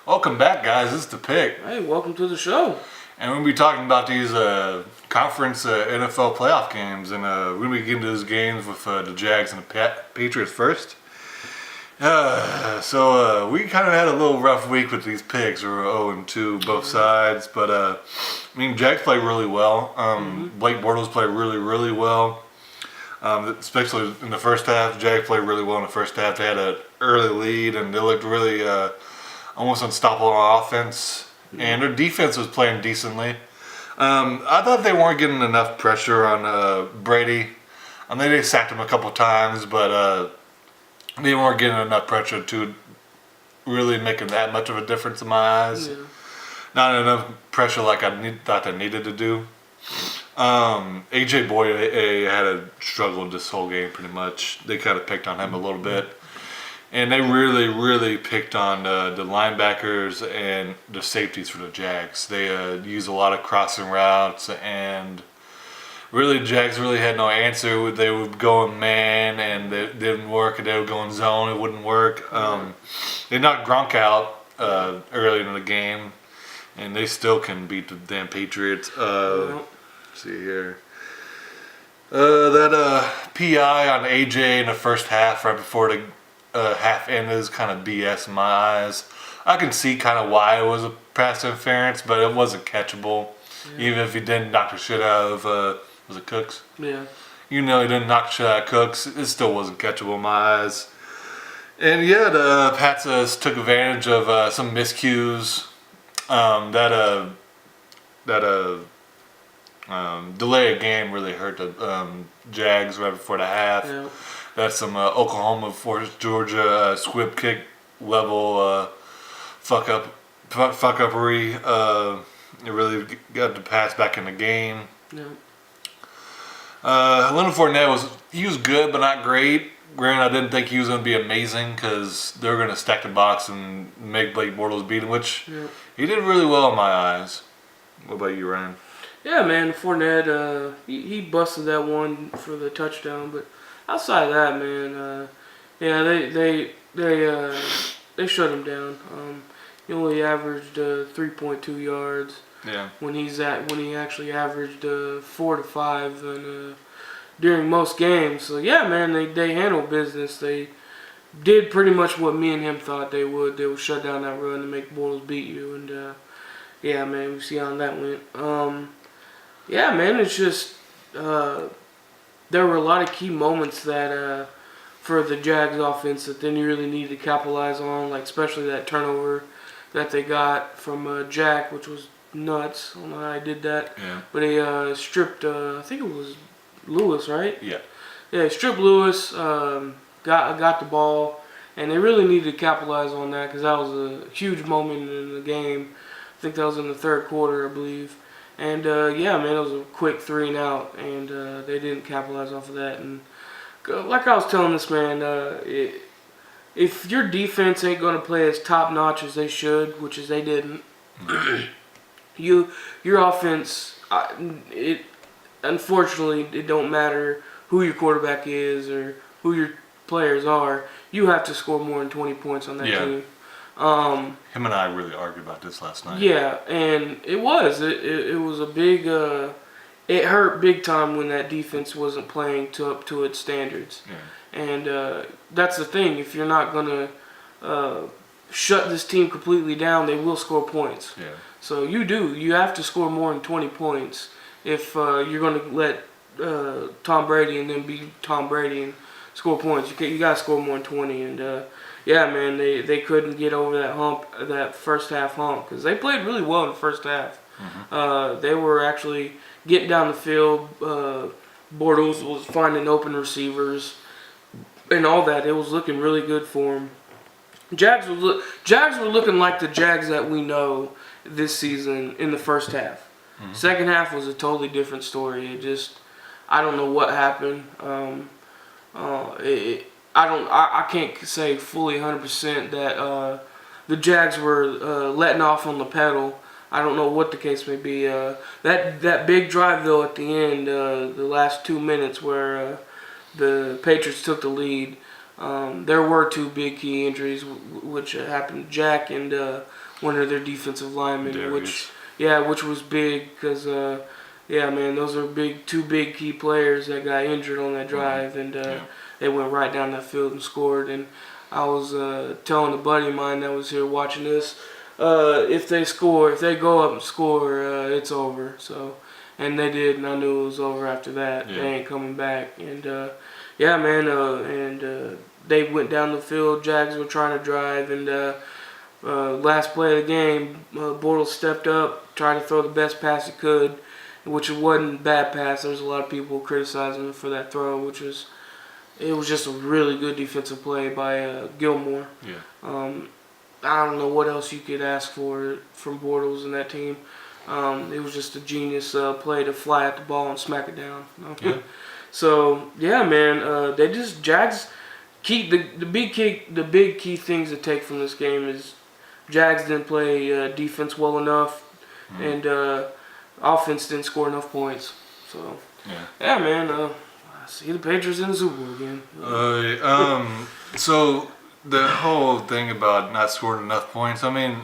Welcome back, guys. This is The Pick. Hey, welcome to the show. And we're going to be talking about these conference NFL playoff games. And we're going to be getting to those games with the Jags and the Patriots first. So we kind of had a little rough week with these picks. We were 0-2 both sides. But, Jags played really well. Blake Bortles played really, really well. Especially in the first half. Jags played really well in the first half. They had an early lead, and they looked really almost unstoppable on offense. And their defense was playing decently. I thought they weren't getting enough pressure on Brady. I mean, they sacked him a couple times, but they weren't getting enough pressure to really making that much of a difference in my eyes. Yeah. Not enough pressure like thought they needed to do. AJ Boyd had a struggle this whole game pretty much. They kind of picked on him a little bit. And they really, really picked on the linebackers and the safeties for the Jags. They used a lot of crossing routes, and really, the Jags really had no answer. They would go in man, and it didn't work. And they would go in zone, it wouldn't work. They knocked Gronk out early in the game, and they still can beat the damn Patriots. Let's see here. That PI on AJ in the first half, right before the half end, is kind of BS in my eyes. I can see kind of why it was a pass interference, but it wasn't catchable. Yeah. Even if he didn't knock the shit out of, was it Cooks? Yeah. He didn't knock the shit out of Cooks. It still wasn't catchable in my eyes. And yeah, the Pats took advantage of some miscues. Delay of game really hurt the Jags right before the half. Yeah. That's some Oklahoma forced Georgia squib kick level fuck-uppery. It really got the pass back in the game. Yeah. Leonard Fournette was good, but not great. Granted, I didn't think he was going to be amazing because they were going to stack the box and make Blake Bortles beat him, which he did really well in my eyes. What about you, Ryan? Yeah, man, Fournette, he busted that one for the touchdown, but outside of that, man, they shut him down. He only averaged 3.2 yards. Yeah. When he actually averaged 4 to 5 during most games. So yeah, man, they handled business. They did pretty much what me and him thought they would. They would shut down that run and make Bortles beat you. And yeah, man, we see how that went. Yeah, man, it's just there were a lot of key moments that for the Jags offense that they really needed to capitalize on, like especially that turnover that they got from Jack, which was nuts. I don't know how I did that. Yeah. But they stripped, I think it was Lewis, right? Yeah. Yeah, they stripped Lewis, got the ball, and they really needed to capitalize on that because that was a huge moment in the game. I think that was in the third quarter, I believe. And yeah, man, it was a quick 3 and out, and they didn't capitalize off of that. And like I was telling this man, if your defense ain't going to play as top notch as they should, which is they didn't, your offense, unfortunately, it don't matter who your quarterback is or who your players are. You have to score more than 20 points on that team. Him and I really argued about this last night. Yeah, and it was a big it hurt big time when that defense wasn't playing up to its standards. Yeah. And that's the thing. If you're not gonna shut this team completely down, they will score points. Yeah. So you have to score more than 20 points if you're gonna let Tom Brady and then be Tom Brady and score points. You gotta score more than 20. And yeah, man, they couldn't get over that hump, that first half hump, because they played really well in the first half. Mm-hmm. They were actually getting down the field. Bortles was finding open receivers and all that. It was looking really good for them. Jags were looking like the Jags that we know this season in the first half. Mm-hmm. Second half was a totally different story. I don't know what happened. I can't say fully 100% that the Jags were letting off on the pedal. I don't know what the case may be. That big drive though at the end, the last 2 minutes where the Patriots took the lead, there were 2 big key injuries which happened to Jack and one of their defensive linemen, Darius. which was big because yeah, man, those are two big key players that got injured on that drive, and they went right down that field and scored. And I was telling a buddy of mine that was here watching this, if they go up and score, it's over. So, and they did, and I knew it was over after that. Yeah. They ain't coming back, and yeah, man, they went down the field. Jags were trying to drive, and last play of the game, Bortles stepped up, tried to throw the best pass he could, which wasn't a bad pass. There was a lot of people criticizing him for that throw, it was just a really good defensive play by Gilmore. Yeah. I don't know what else you could ask for from Bortles and that team. It was just a genius play to fly at the ball and smack it down. Yeah. So yeah, man, Jags key the big key things to take from this game is Jags didn't play defense well enough, and offense didn't score enough points. So yeah, man, I see the Patriots in the Super Bowl again. So the whole thing about not scoring enough points, I mean,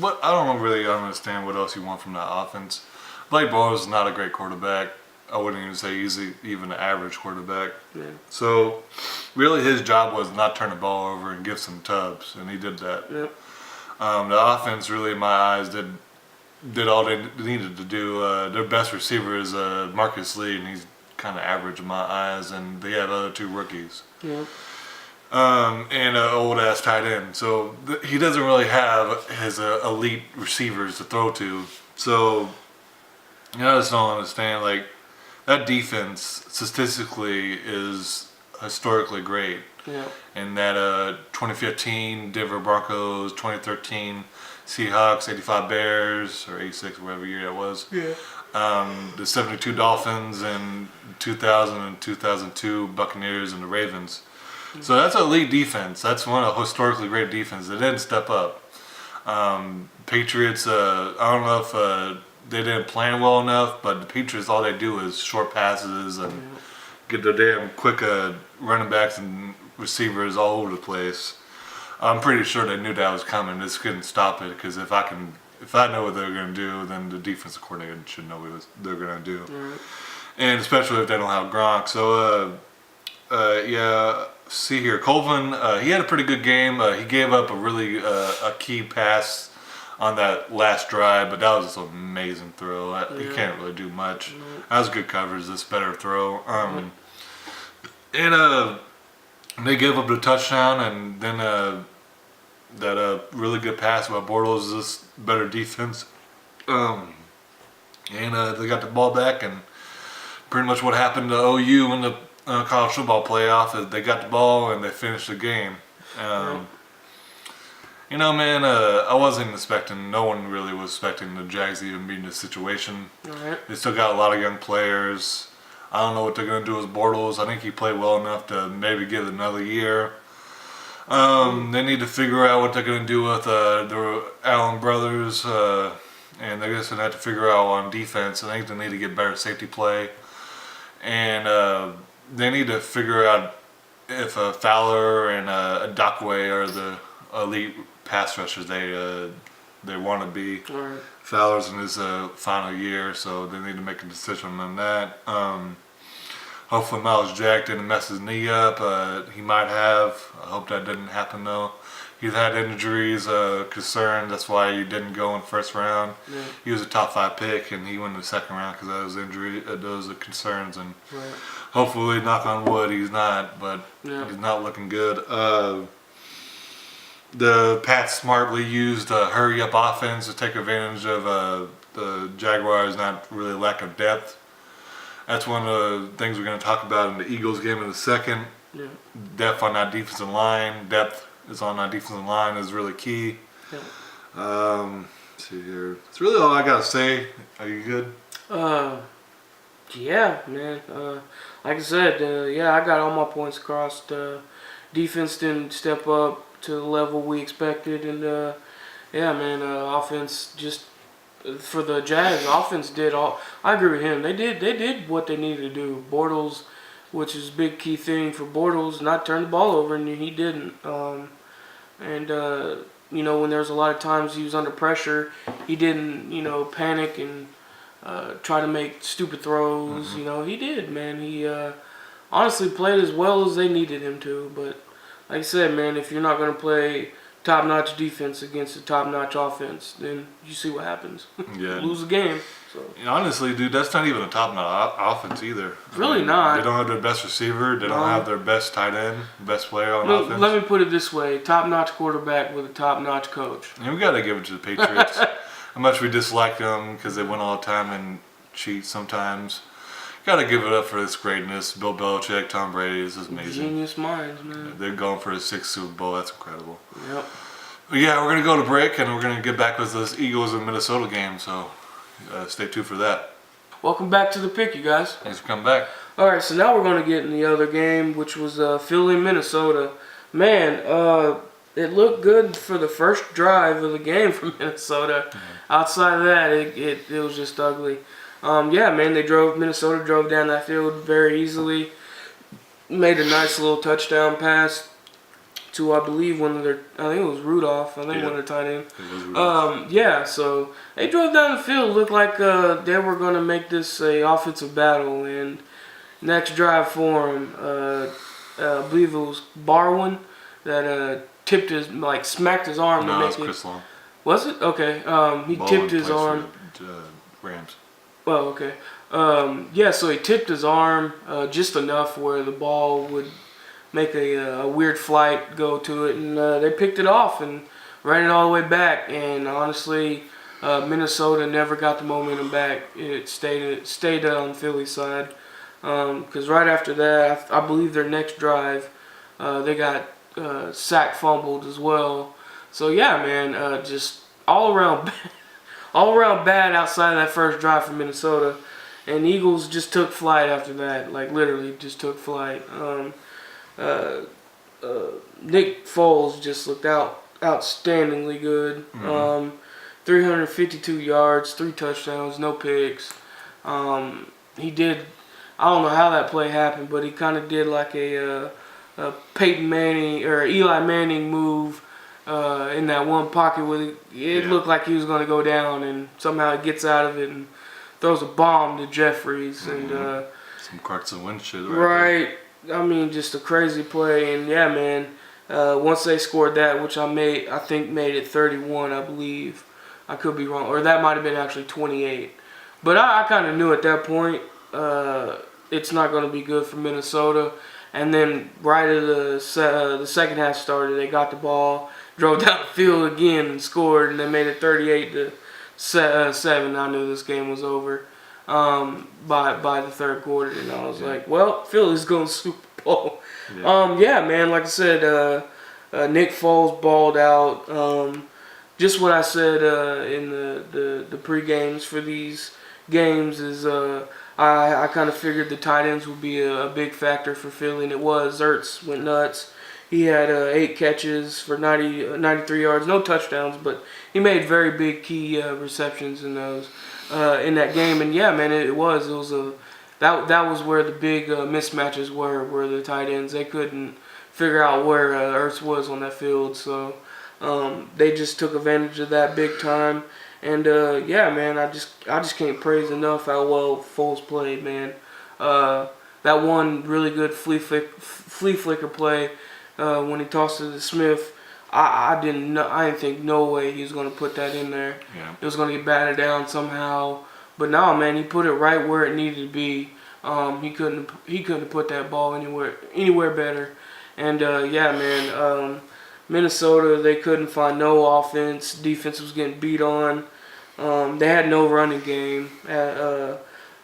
I don't really understand what else you want from that offense. Blake Bortles is not a great quarterback. I wouldn't even say he's even an average quarterback. Yeah. So really his job was not turn the ball over and give some tubs, and he did that. Yep. The offense really, in my eyes, did all they needed to do. Their best receiver is Marcus Lee, and he's kind of average in my eyes, and they have other two rookies. Yep. And an old ass tight end. So he doesn't really have his elite receivers to throw to. So I just don't understand. Like, that defense statistically is historically great. Yeah. And that 2015 Denver Broncos, 2013 Seahawks, 85 Bears, or 86, whatever year that was. Yeah. The 72 Dolphins, and 2000 and 2002 Buccaneers and the Ravens. So that's an elite defense. That's one of historically great defenses. They didn't step up. Patriots, I don't know if they didn't plan well enough, but the Patriots, all they do is short passes and get their damn quick running backs and receivers all over the place. I'm pretty sure they knew that was coming. They just couldn't stop it, because if I know what they're going to do, then the defensive coordinator should know what they're going to do. Right. And especially if they don't have Gronk. So, yeah, see here. Colvin, he had a pretty good game. He gave up a really a key pass on that last drive, but that was an amazing throw. He can't really do much. That was good coverage. This better throw. And they gave up the touchdown, and then that really good pass by Bortles is better defense. And they got the ball back, and pretty much what happened to OU in the college football playoff is they got the ball and they finished the game. You know, man, I wasn't expecting, no one really was expecting the Jags to even be in this situation. Right. They still got a lot of young players. I don't know what they're going to do with Bortles. I think he played well enough to maybe give it another year. They need to figure out what they're going to do with the Allen brothers, and they're just going to have to figure out on defense. I think they need to get better safety play, and they need to figure out if Fowler and Adakwe are the elite pass rushers they want to be. Right. Fowler's in his final year, so they need to make a decision on that. Hopefully Miles Jack didn't mess his knee up. He might have. I hope that didn't happen, though. He's had injuries, concerns. That's why he didn't go in first round. Yeah. He was a top 5 pick, and he went in the second round because of those injuries, those concerns. And Right. hopefully, knock on wood, he's not. But Yeah. he's not looking good. The Pats smartly used a hurry-up offense to take advantage of the Jaguars' not really lack of depth. That's one of the things we're going to talk about in the Eagles game in a second. Yeah. Depth on that defensive line. Depth is on that defensive line is really key. Yeah. Let's see here. That's really all I got to say. Are you good? Yeah, man. Like I said, yeah, I got all my points across. Defense didn't step up to the level we expected, and yeah, man, offense just for the Jags, offense did all. I agree with him. They did what they needed to do. Bortles, which is a big key thing for Bortles, not turn the ball over, and he didn't. And when there's a lot of times he was under pressure, he didn't, panic and try to make stupid throws. He did, man. He honestly played as well as they needed him to. But like I said, man, if you're not going to play top-notch defense against a top-notch offense, then you see what happens. Yeah. Lose the game. So. Honestly, dude, that's not even a top-notch offense either. Really not. They don't have their best receiver. They don't have their best tight end, best player on offense. Let me put it this way: top-notch quarterback with a top-notch coach. And we got to give it to the Patriots. How much we dislike them because they win all the time and cheat sometimes. Got to give it up for this greatness. Bill Belichick, Tom Brady, this is amazing. Genius minds, man. They're going for his 6th Super Bowl. That's incredible. Yep. But yeah, we're going to go to break and we're going to get back with this Eagles and Minnesota game. So stay tuned for that. Welcome back to the pick, you guys. Thanks for coming back. All right, so now we're going to get in the other game, which was Philly, Minnesota. Man, it looked good for the first drive of the game for Minnesota. Mm-hmm. Outside of that, it was just ugly. Yeah, man, Minnesota drove down that field very easily. Made a nice little touchdown pass to, I believe, I think it was Rudolph. I think one of the tight ends. It was Rudolph. Yeah, so they drove down the field. Looked like they were going to make this a offensive battle. And next drive for him, I believe it was Barwin that smacked his arm to make it. No, it's Chris Long. Was it? Okay. He tipped his arm. Rams. Well, okay. Yeah, so he tipped his arm just enough where the ball would make a weird flight go to it, and they picked it off and ran it all the way back. And honestly, Minnesota never got the momentum back. It stayed on Philly's side because right after that, I believe their next drive, they got sack fumbled as well. So yeah, man, just all around bad outside of that first drive for Minnesota. And Eagles just took flight after that, like literally just took flight. Nick Foles just looked outstandingly good. Mm-hmm. 352 yards, 3 touchdowns, no picks. He did, I don't know how that play happened, but he kind of did like a Peyton Manning or Eli Manning move in that one pocket where it looked like he was going to go down, and somehow he gets out of it and throws a bomb to Jeffries. Mm-hmm. And some Carson Wentz shit right. I mean, just a crazy play. And yeah, man, once they scored that, which I think made it 31, I believe. I could be wrong, or that might have been actually 28. But I kind of knew at that point it's not going to be good for Minnesota. And then right as the second half started, they got the ball, drove down the field again and scored, and they made it 38-7. I knew this game was over by the third quarter, and I was like, well, Philly's going to Super Bowl. Yeah, man, like I said, Nick Foles balled out. Just what I said in the pre-games for these games is I kind of figured the tight ends would be a big factor for Philly, and it was. Ertz went nuts. He had 8 catches for 93 yards, no touchdowns, but he made very big key receptions in those in that game. And yeah, man, it was that was where the big mismatches were the tight ends. They couldn't figure out where Ertz was on that field, so they just took advantage of that big time. And yeah, man, I just can't praise enough how well Foles played, man. That one really good flea flicker play when he tossed it to Smith. I didn't think no way he was gonna put that in there. Yeah. It was gonna get batted down somehow. But no, man, he put it right where it needed to be. He couldn't have put that ball anywhere better. And yeah, man, Minnesota, they couldn't find no offense. Defense was getting beat on. They had no running game.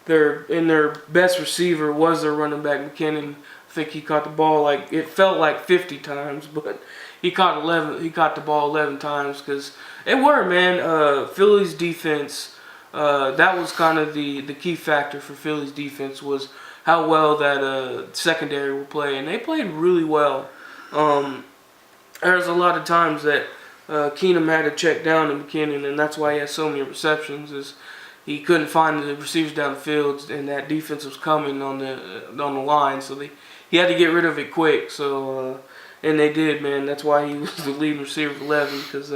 Their best receiver was their running back, McKinnon. I think he caught the ball it felt like 50 times, but he caught the ball 11 times because Philly's defense. That was kind of the key factor for Philly's defense was how well that secondary will play, and they played really well. There's a lot of times that Keenum had to check down to McKinnon, and that's why he has so many receptions. Is he couldn't find the receivers down the field, and that defense was coming on the line, so he had to get rid of it quick. So And they did, man. That's why he was the leading receiver for 11, because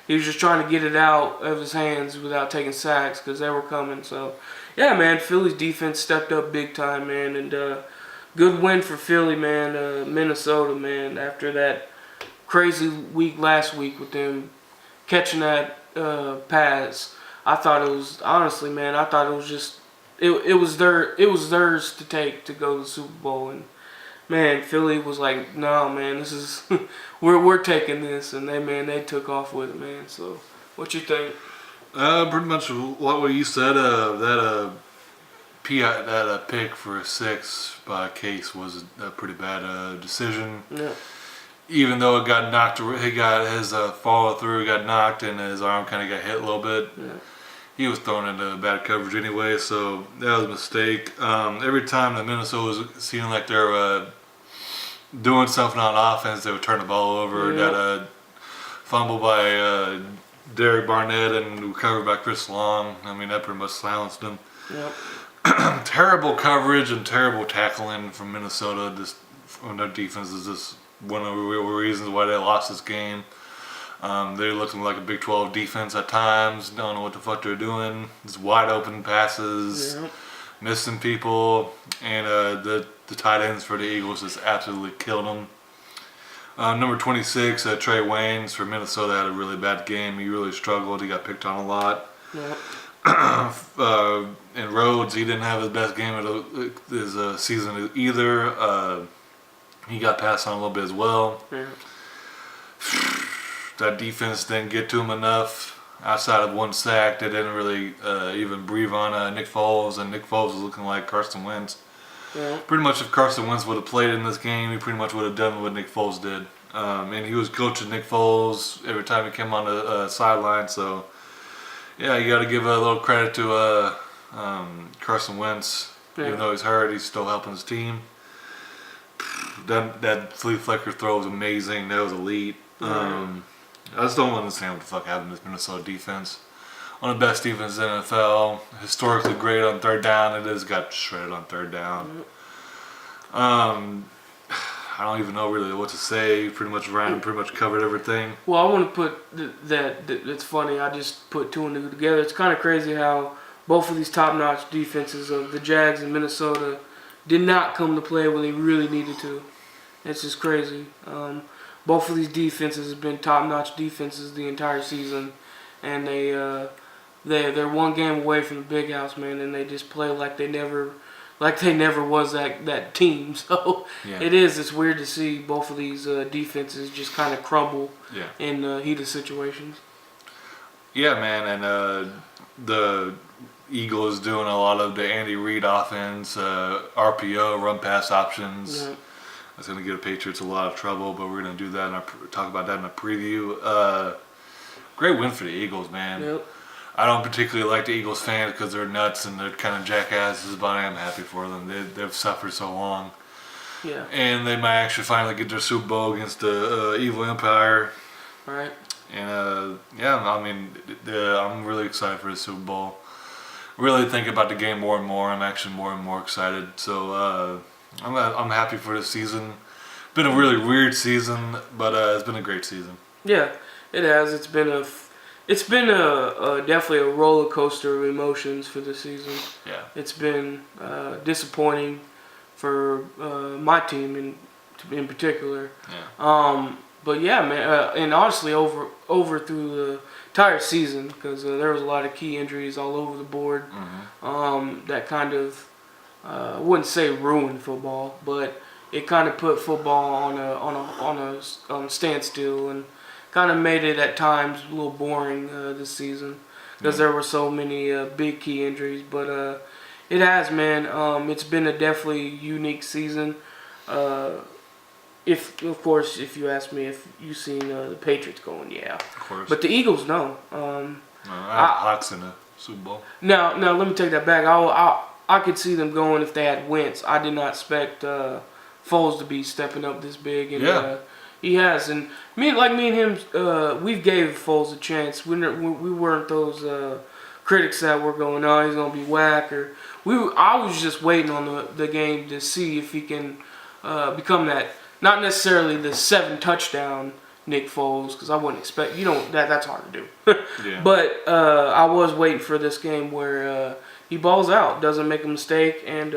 he was just trying to get it out of his hands without taking sacks, because they were coming. So, yeah, man, Philly's defense stepped up big time, man. And good win for Philly, man. Minnesota, man, after that crazy week last week with them catching that pass. I thought it was, honestly, man, I thought it was just, it was theirs to take to go to the Super Bowl. And man, Philly was like, no, man, this is we're taking this, and they took off with it, man. So, what you think? Pretty much what you said. That pick for 6 by Case was a pretty bad decision. Yeah. Even though it got knocked, he got his follow through, got knocked, and his arm kind of got hit a little bit. Yeah. He was thrown into bad coverage anyway, so that was a mistake. Every time that Minnesota was seeming like they were doing something on offense, they would turn the ball over. Yeah. That fumble by Derek Barnett and recovered by Chris Long. I mean, that pretty much silenced them. Yep. Terrible coverage and terrible tackling from Minnesota. Just on their defense is just one of the real reasons why they lost this game. They looked like a Big 12 defense at times. Don't know what the fuck they're doing. Just wide open passes, missing people, and the tight ends for the Eagles just absolutely killed them. Number 26, Trey Waynes for Minnesota had a really bad game. He really struggled. He got picked on a lot. And Rhodes, he didn't have his best game of his season either. He got passed on a little bit as well. Yeah. That defense didn't get to him enough. Outside of one sack, they didn't really even breathe on Nick Foles, and Nick Foles was looking like Carson Wentz. Yeah. Pretty much if Carson Wentz would have played in this game, he pretty much would have done what Nick Foles did. And he was coaching Nick Foles every time he came on the sideline, so yeah, you got to give a little credit to Carson Wentz. Yeah. Even though he's hurt, he's still helping his team. That flea flicker throw was amazing. That was elite. I just don't understand what the fuck happened to this Minnesota defense. One of the best defenses in the NFL. Historically great on third down. It just got shredded on third down. I don't even know really what to say. Pretty much covered everything. Well, I want to put that. It's funny. I just put two and two together. It's kind of crazy how both of these top-notch defenses of the Jags and Minnesota did not come to play when they really needed to. It's just crazy. Both of these defenses have been top-notch defenses the entire season, and they're one game away from the big house, man, and they just play like they never was that team. So Yeah. it's weird to see both of these defenses just kind of crumble in heated situations. Yeah, man, and the Eagles doing a lot of the Andy Reid offense, RPO, run pass options. Yeah. That's going to give the Patriots a lot of trouble, but we're going to do that talk about that in a preview. Great win for the Eagles, man. Yep. I don't particularly like the Eagles fans because they're nuts and they're kind of jackasses, but I am happy for them. They've suffered so long. Yeah. And they might actually finally get their Super Bowl against the Evil Empire. Right. And, I mean, I'm really excited for the Super Bowl. Really think about the game more and more. I'm actually more and more excited. So, I'm happy for this season. Been a really weird season, but it's been a great season. Yeah, it has. It's been definitely a roller coaster of emotions for this season. Yeah. It's been disappointing for my team in particular. Yeah. But yeah, man, and honestly, over through the entire season, because there was a lot of key injuries all over the board. Mm-hmm. That kind of I wouldn't say ruined football, but it kind of put football on a standstill and kind of made it at times a little boring this season because there were so many big key injuries. But it has, man. It's been a definitely unique season. If you ask me if you've seen the Patriots going, yeah. Of course. But the Eagles, no. I have Hawks in the Super Bowl. Now, let me take that back. I could see them going if they had Wentz. I did not expect Foles to be stepping up this big, and he has. And me and him, we gave Foles a chance. We weren't those critics that were going, "Oh, he's gonna be whack." I was just waiting on the game to see if he can become not necessarily the 7 touchdown Nick Foles, because I wouldn't expect that's hard to do. Yeah. But I was waiting for this game where he balls out, doesn't make a mistake, and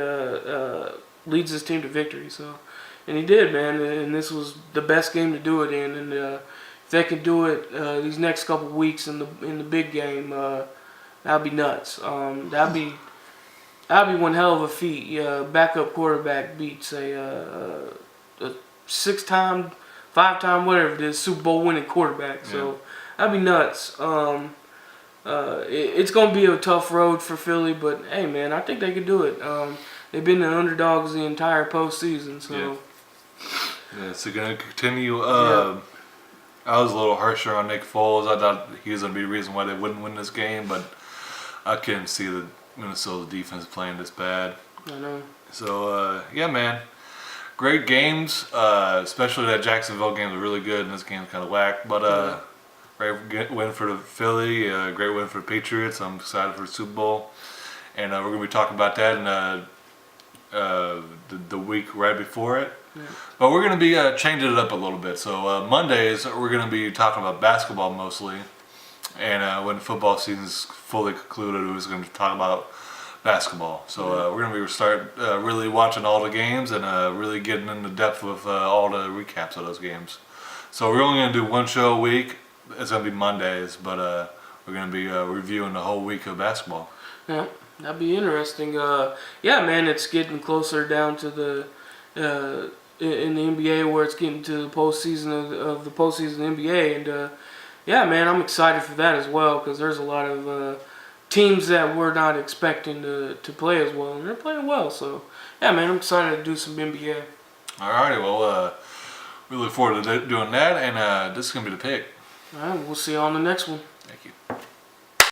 leads his team to victory. So, and he did, man. And this was the best game to do it in. And if they can do it these next couple weeks in the big game, that'd be nuts. That'd be one hell of a feat. Backup quarterback beats a 6-time, 5-time, whatever it is, Super Bowl winning quarterback. So that'd be nuts. It's gonna be a tough road for Philly, but hey, man, I think they could do it. They've been the underdogs the entire postseason, so. Yeah, so gonna continue. I was a little harsher on Nick Foles. I thought he was gonna be the reason why they wouldn't win this game, but I couldn't see the Minnesota defense playing this bad. I know. So yeah, man, great games. Especially that Jacksonville game was really good, and this game's kind of whack. But great win for the Philly. Great win for the Patriots. I'm excited for the Super Bowl, and we're gonna be talking about that in the week right before it. Yeah. But we're going to be changing it up a little bit. So Mondays, we're going to be talking about basketball mostly. And when football season's fully concluded, we're going to talk about basketball. So we're going to start really watching all the games and really getting into depth with all the recaps of those games. So we're only going to do one show a week. It's going to be Mondays, but we're going to be reviewing the whole week of basketball. Yeah, that'd be interesting. Yeah, man, it's getting closer down to the in the NBA where it's getting to the postseason of the postseason NBA, and yeah, man, I'm excited for that as well because there's a lot of teams that we're not expecting to play as well, and they're playing well. So yeah, man, I'm excited to do some NBA. Alrighty, well, we look forward to doing that, and this is gonna be the pick. All right, we'll see you on the next one. Thank you.